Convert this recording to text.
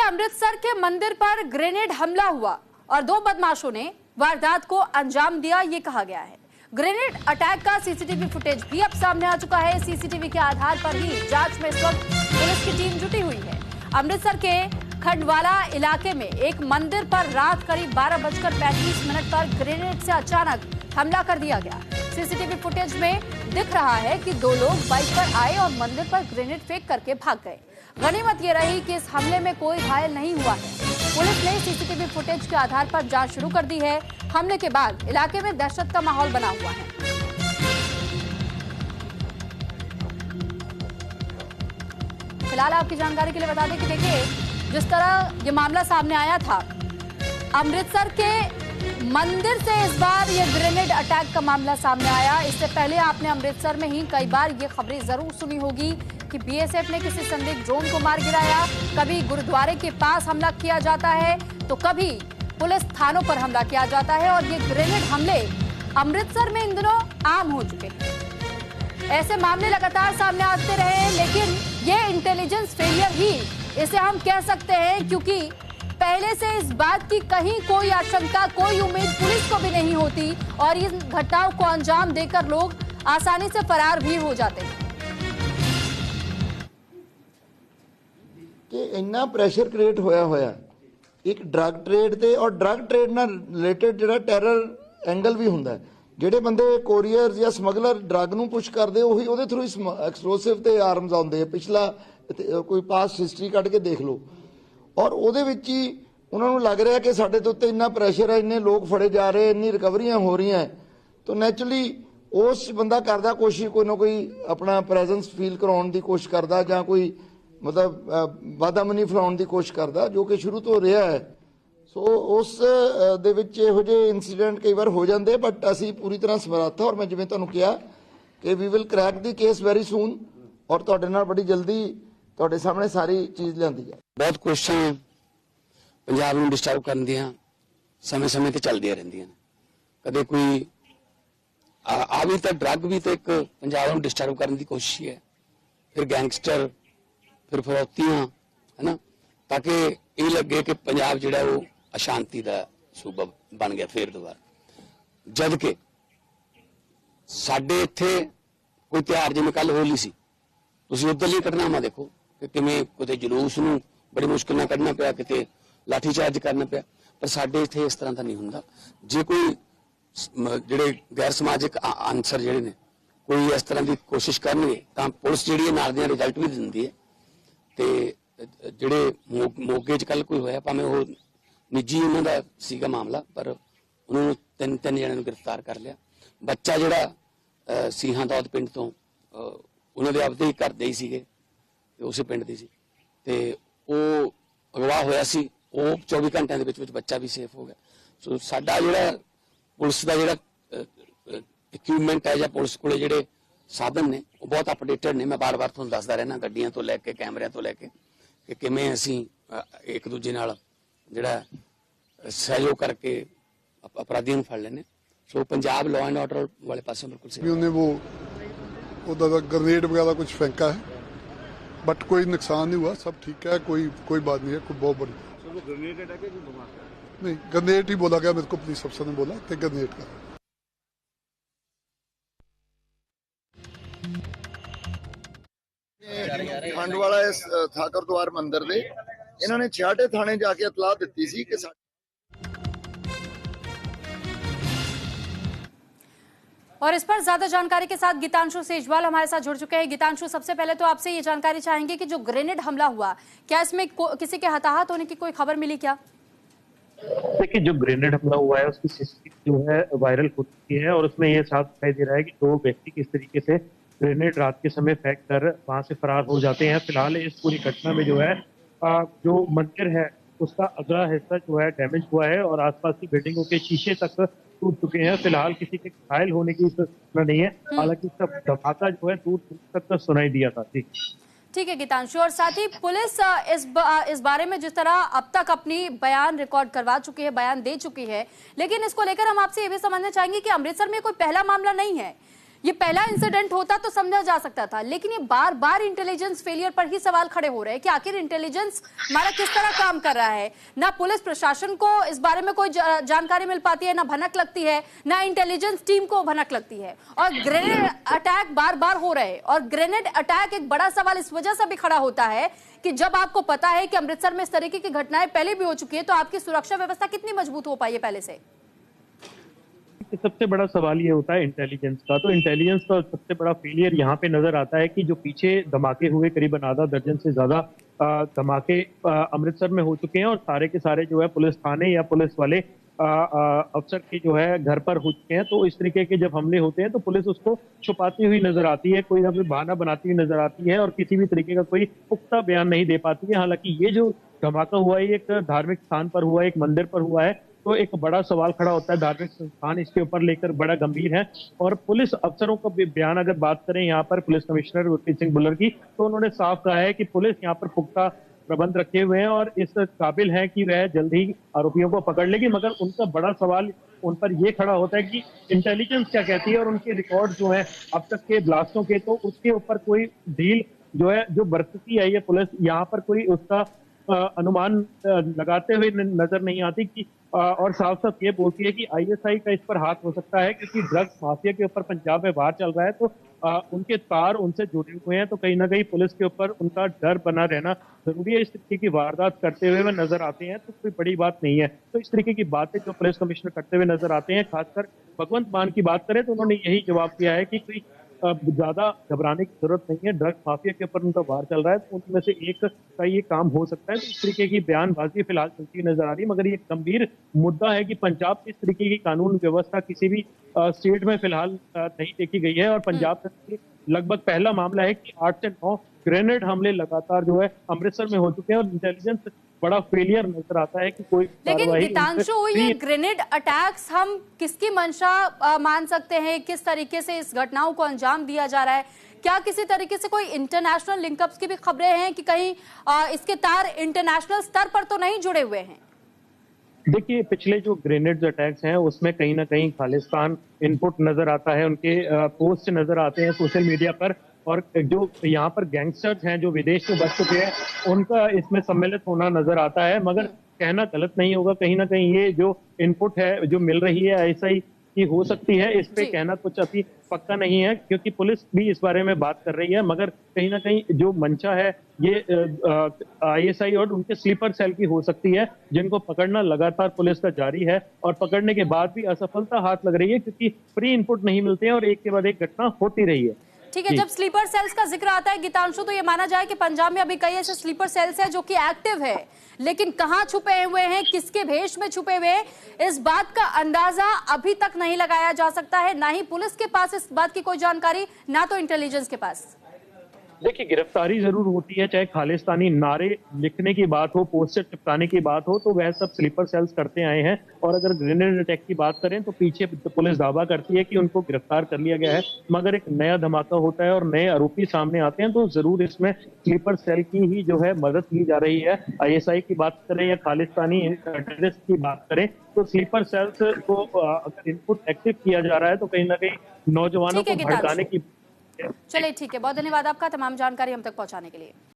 अमृतसर के मंदिर पर ग्रेनेड हमला हुआ और दो बदमाशों ने वारदात को अंजाम दिया, ये कहा गया है। ग्रेनेड अटैक का सीसीटीवी फुटेज भी अब सामने आ चुका है। सीसीटीवी के आधार पर ही जांच में इस वक्त पुलिस की टीम जुटी हुई है। अमृतसर के खंडवाला इलाके में एक मंदिर पर रात करीब 12:35 पर ग्रेनेड से अचानक हमला कर दिया गया। सीसीटीवी फुटेज में दिख रहा है कि दो लोग बाइक पर आए और मंदिर पर ग्रेनेड फेंक करके भाग गए। गनीमत ये रही कि इस हमले में कोई घायल नहीं हुआ है। पुलिस ने सीसीटीवी फुटेज के आधार पर जांच शुरू कर दी है। हमले के बाद इलाके में दहशत का माहौल बना हुआ है। फिलहाल आपकी जानकारी के लिए बता दें कि देखिए, जिस तरह ये मामला सामने आया था, अमृतसर के मंदिर से इस बार ये ग्रेनेड अटैक का मामला सामने आया। इससे पहले आपने अमृतसर में ही कई बार ये खबरें जरूर सुनी होगी कि बीएसएफ ने किसी संदिग्ध ड्रोन को मार गिराया, कभी गुरुद्वारे के पास हमला किया जाता है तो कभी पुलिस थानों पर हमला किया जाता है। और ये ग्रेनेड हमले अमृतसर में इन दिनों आम हो चुके हैं। ऐसे मामले लगातार सामने आते रहे, लेकिन ये इंटेलिजेंस फेलियर ही इसे हम कह सकते हैं, क्योंकि पहले से इस बात की कहीं कोई आशंका, कोई उम्मीद पुलिस को भी नहीं होती और इन घटनाओं को अंजाम देकर लोग आसानी से फरार भी हो जाते हैं। कि इन्ना प्रैशर क्रिएट होया एक ड्रग ट्रेड ते और ड्रग ट्रेड नाल रिलेटेड जिहड़ा टैरर एंगल भी हुंदा है। ਜਿਹੜੇ ਬੰਦੇ ਕੋਰੀਅਰ ਜਾਂ ਸਮਗਲਰ ਡਰੱਗ ਨੂੰ ਪੁਸ਼ ਕਰਦੇ ਉਹੀ ਉਹਦੇ ਥਰੂ ਐਕਸਪਲੋਸਿਵ ਤੇ ਆਰਮਸ ਆਉਂਦੇ ਆ। ਪਿਛਲਾ ਕੋਈ ਪਾਸਟ ਹਿਸਟਰੀ ਕੱਢ ਕੇ ਦੇਖ ਲਓ ਔਰ ਉਹਦੇ ਵਿੱਚ ਹੀ ਉਹਨਾਂ ਨੂੰ ਲੱਗ ਰਿਹਾ ਕਿ ਸਾਡੇ ਤੇ ਉੱਤੇ ਇੰਨਾ ਪ੍ਰੈਸ਼ਰ ਹੈ, ਇੰਨੇ ਲੋਕ ਫੜੇ ਜਾ ਰਹੇ, ਇੰਨੀ ਰਿਕਵਰੀਆਂ ਹੋ ਰਹੀਆਂ ਤਾਂ ਨੈਚੁਰਲੀ ਉਸ ਬੰਦਾ ਕਰਦਾ ਕੋਸ਼ਿਸ਼ ਕੋਈ ਨਾ ਕੋਈ ਆਪਣਾ ਪ੍ਰੈਜ਼ੈਂਸ ਫੀਲ ਕਰਾਉਣ ਦੀ ਕੋਸ਼ਿਸ਼ ਕਰਦਾ ਜਾਂ ਕੋਈ मतलब वादामनी फैलाने की कोशिश करता, जो कि शुरू तो रहा है। सो उस दे विच इहो जिहे इंसीडेंट कई बार हो जाते, बट असी पूरी तरह समर्थ और मैं जिवें तुहानूं कहा कि we will crack the case very soon और तुहाडे नाल बड़ी जल्दी तुहाडे सामने सारी चीज़ लिआंदी है। बहुत कोशिशां पंजाब नूं डिस्टर्ब करन दियां समय समय ते चलदियां रहिंदियां ने। कदे कोई आ भी तो ड्रग भी तो एक पंजाब नूं डिस्टर्ब करने की कोशिश है, फिर गैंगस्टर, फिर फरौतियां, है ना, ताकि ये लगे कि पंजाब जिहड़ा वो अशांति का सूबा बन गया फिर दोबारा। जद के साडे इत्थे कोई त्योहार जिवें कल होली सी, तुसीं उधरली घटनावां देखो कि किवें किते जुलूस नूं बड़ी मुश्किल नाल कढना पिया, किते लाठीचार्ज करना पिया, पर साडे इत्थे इस तरह का नहीं हुंदा। जे कोई जिहड़े गैर समाजिक आंसर जिहड़े ने कोई इस तरह की कोशिश करनगे तां पुलिस जिहड़ी नाल दी रिजल्ट भी दिंदी है। ते जिहड़े मोगे च कल कोई होया, भावें वो निजी उन्हां दा सीगा मामला, पर उन्होंने तीन जणिਆਂ ਨੂੰ गिरफ्तार कर लिया। बच्चा जिहड़ा सीहां दौद पिंड तो उन्हां दे आपदे ही घर दे ही सीगे, उसे पिंड दी सी, ते वो अगवा होया सी, वो 24 घंटिਆਂ ਦੇ ਵਿੱਚ बच्चा भी सेफ हो गया। सो साडा जिहड़ा पुलिस का जिहड़ा इक्विपमेंट है, या पुलिस कोले जिहड़े साधन ने वो बहुत अपडेटेड ने। मैं बार बार तुहानूं दसदा रहना, गड्डियां तो लैके कैमरिਆਂ तो लैके कि किवें असीं एक दूजे नाल जिहड़ा सहयोग करके अपराधियों को फड़ लेने। सो पंजाब लॉ एंड ऑर्डर वाले पासे बिल्कुल सही। उन्होंने वो ग्रेनेड वगैरह कुछ फेंका है, बट कोई नुकसान नहीं हुआ, सब ठीक है, कोई बात नहीं है, कोई बहुत बड़ी ग्रेनेड अटैक है कि धमाका? नहीं, ग्रेनेड ही बोला गया, मेरे को पुलिस अफसर ने बोला कि ग्रेनेड का। खंडवाला इस ठाकुर द्वार मंदिर दे इन्होंने छियाटे थाने जाके इतलाह दी सी कि और इस पर ज्यादा जानकारी के साथ गीतांशु सेजवाल हमारे साथ जुड़ चुके हैं। गीतांशु, सबसे पहले तो आपसे ये जानकारी चाहेंगे कि जो ग्रेनेड हमला हुआ, क्या इसमें किसी के हताहत होने की कोई खबर मिली क्या? देखिए, जो ग्रेनेड हमला हुआ है उसकी सीसीटीवी जो है वायरल हो चुकी है और उसमें यह साफ दिखाई दे रहा है कि दो व्यक्ति किस तरीके से ग्रेनेड रात के समय फेंक कर वहां से फरार हो जाते हैं। फिलहाल इस पूरी घटना में जो है जो मंदिर है उसका अगला हिस्सा जो है डैमेज हुआ है और आसपास की बिल्डिंगों के शीशे तक टूट चुके हैं। फिलहाल किसी के घायल होने की सूचना नहीं है, हालांकि इसका धमाका जो है दूर तक सुनाई दिया था। ठीक है गीतांशु, और साथ ही पुलिस इस बारे में जिस तरह अब तक अपनी बयान रिकॉर्ड करवा चुकी है, बयान दे चुकी है, लेकिन इसको लेकर हम आपसे ये भी समझना चाहेंगे कि अमृतसर में कोई पहला मामला नहीं है, ये पहला इंसिडेंट होता तो समझा जा सकता था, लेकिन ये बार बार इंटेलिजेंस फेलियर पर ही सवाल खड़े हो रहे हैं कि आखिर इंटेलिजेंस हमारा किस तरह काम कर रहा है। ना पुलिस प्रशासन को इस बारे में कोई जानकारी मिल पाती है, ना भनक लगती है, ना इंटेलिजेंस टीम को भनक लगती है, और ग्रेनेड अटैक बार बार हो रहे हैं। और ग्रेनेड अटैक एक बड़ा सवाल इस वजह से भी खड़ा होता है कि जब आपको पता है कि अमृतसर में इस तरीके की घटनाएं पहले भी हो चुकी है, तो आपकी सुरक्षा व्यवस्था कितनी मजबूत हो पाई है पहले से? सबसे बड़ा सवाल ये होता है इंटेलिजेंस का। तो इंटेलिजेंस का सबसे बड़ा फेलियर यहाँ पे नजर आता है कि जो पीछे धमाके हुए, करीबन आधा दर्जन से ज्यादा धमाके अमृतसर में हो चुके हैं, और सारे के सारे जो है पुलिस थाने या पुलिस वाले अफसर के जो है घर पर हो चुके हैं। तो इस तरीके के जब हमले होते हैं तो पुलिस उसको छुपाती हुई नजर आती है, कोई ना कोई बहाना बनाती हुई नजर आती है, और किसी भी तरीके का कोई पुख्ता बयान नहीं दे पाती है। हालांकि ये जो धमाका हुआ है एक धार्मिक स्थान पर हुआ है, एक मंदिर पर हुआ है, तो एक बड़ा सवाल खड़ा होता है। धार्मिक संस्थान इसके ऊपर लेकर बड़ा गंभीर है, और पुलिस अफसरों का बयान अगर बात करें यहाँ पर पुलिस कमिश्नर गुरप्रीत सिंह भुल्लर की, तो उन्होंने साफ कहा है कि पुलिस यहाँ पर पुख्ता प्रबंध रखे हुए हैं और इस काबिल है कि वह जल्द ही आरोपियों को पकड़ लेगी। मगर उनका बड़ा सवाल उन पर यह खड़ा होता है कि इंटेलिजेंस क्या कहती है, और उनके रिकॉर्ड जो है अब तक के ब्लास्टों के, तो उसके ऊपर कोई ढील जो है जो बरतती आई है पुलिस, यहाँ पर कोई उसका अनुमान लगाते हुए नजर नहीं आती कि और साफ साफ ये बोलती है कि आईएसआई का इस पर हाथ हो सकता है, क्योंकि ड्रग्स माफिया के ऊपर पंजाब में वार चल रहा है, तो उनके तार उनसे जुड़े हुए हैं। तो कहीं ना कहीं पुलिस के ऊपर उनका डर बना रहना जरूरी है। इस तरीके की वारदात करते हुए वे नजर आते हैं तो कोई बड़ी बात नहीं है। तो इस तरीके की बातें जो पुलिस कमिश्नर करते हुए नजर आते हैं, खासकर भगवंत मान की बात करें तो उन्होंने यही जवाब दिया है कि कोई ज्यादा घबराने की जरूरत नहीं है, ड्रग्स माफिया के ऊपर उनका वार चल रहा है, तो उनमें से एक का ये काम हो सकता है। तो इस तरीके की बयानबाजी फिलहाल चलती नजर आ रही है, मगर ये गंभीर मुद्दा है कि पंजाब में इस तरीके की कानून व्यवस्था किसी भी स्टेट में फिलहाल नहीं देखी गई है। और पंजाब में लगभग पहला मामला है कि 8 से 9 ग्रेनेड हमले लगातार जो है अमृतसर में हो चुके हैं, और इंटेलिजेंस बड़ा फेलियर नजर आता है कि कोई। लेकिन गीतांशु, ये ग्रेनेड अटैक्स हम किसकी मंशा मान सकते हैं? किस तरीके से इस घटनाओं को अंजाम दिया जा रहा है? क्या किसी तरीके से कोई इंटरनेशनल लिंकअप्स की भी खबरें हैं कि कहीं इसके तार इंटरनेशनल स्तर पर तो नहीं जुड़े हुए हैं? देखिए, पिछले जो ग्रेनेड अटैक्स हैं उसमें कहीं ना कहीं खालिस्तान इनपुट नजर आता है, उनके पोस्ट नजर आते हैं सोशल मीडिया पर, और जो यहाँ पर गैंगस्टर्स हैं जो विदेश में बच चुके हैं उनका इसमें सम्मिलित होना नजर आता है। मगर कहना गलत नहीं होगा, कहीं ना कहीं ये जो इनपुट है जो मिल रही है ऐसा ही की हो सकती है, इस पे कहना कुछ अभी पक्का नहीं है, क्योंकि पुलिस भी इस बारे में बात कर रही है। मगर कहीं ना कहीं जो मंशा है ये आईएसआई और उनके स्लीपर सेल की हो सकती है, जिनको पकड़ना लगातार पुलिस का जारी है, और पकड़ने के बाद भी असफलता हाथ लग रही है, क्योंकि प्री इनपुट नहीं मिलते हैं और एक के बाद एक घटना होती रही है। ठीक है, जब स्लीपर सेल्स का जिक्र आता है गीतांशु, तो ये माना जाए कि पंजाब में अभी कई ऐसे स्लीपर सेल्स हैं जो कि एक्टिव है, लेकिन कहां छुपे हुए हैं, किसके भेष में छुपे हुए हैं, इस बात का अंदाजा अभी तक नहीं लगाया जा सकता है। ना ही पुलिस के पास इस बात की कोई जानकारी, ना तो इंटेलिजेंस के पास। देखिए, गिरफ्तारी जरूर होती है, चाहे खालिस्तानी नारे लिखने की बात हो, पोस्टर चिपकाने की बात हो, तो वह सब स्लीपर सेल्स करते आए हैं। और अगर ग्रेनेड अटैक की बात करें तो पीछे पुलिस दावा करती है कि उनको गिरफ्तार कर लिया गया है, मगर एक नया धमाका होता है और नए आरोपी सामने आते हैं, तो जरूर इसमें स्लीपर सेल की ही जो है मदद ली जा रही है। आईएसआई की बात करें या खालिस्तानी टेररिस्ट की बात करें, तो स्लीपर सेल्स को अगर इनपुट एक्टिव किया जा रहा है तो कहीं ना कहीं नौजवानों को भड़काने की। चलिए, ठीक है, बहुत धन्यवाद आपका तमाम जानकारी हम तक पहुंचाने के लिए।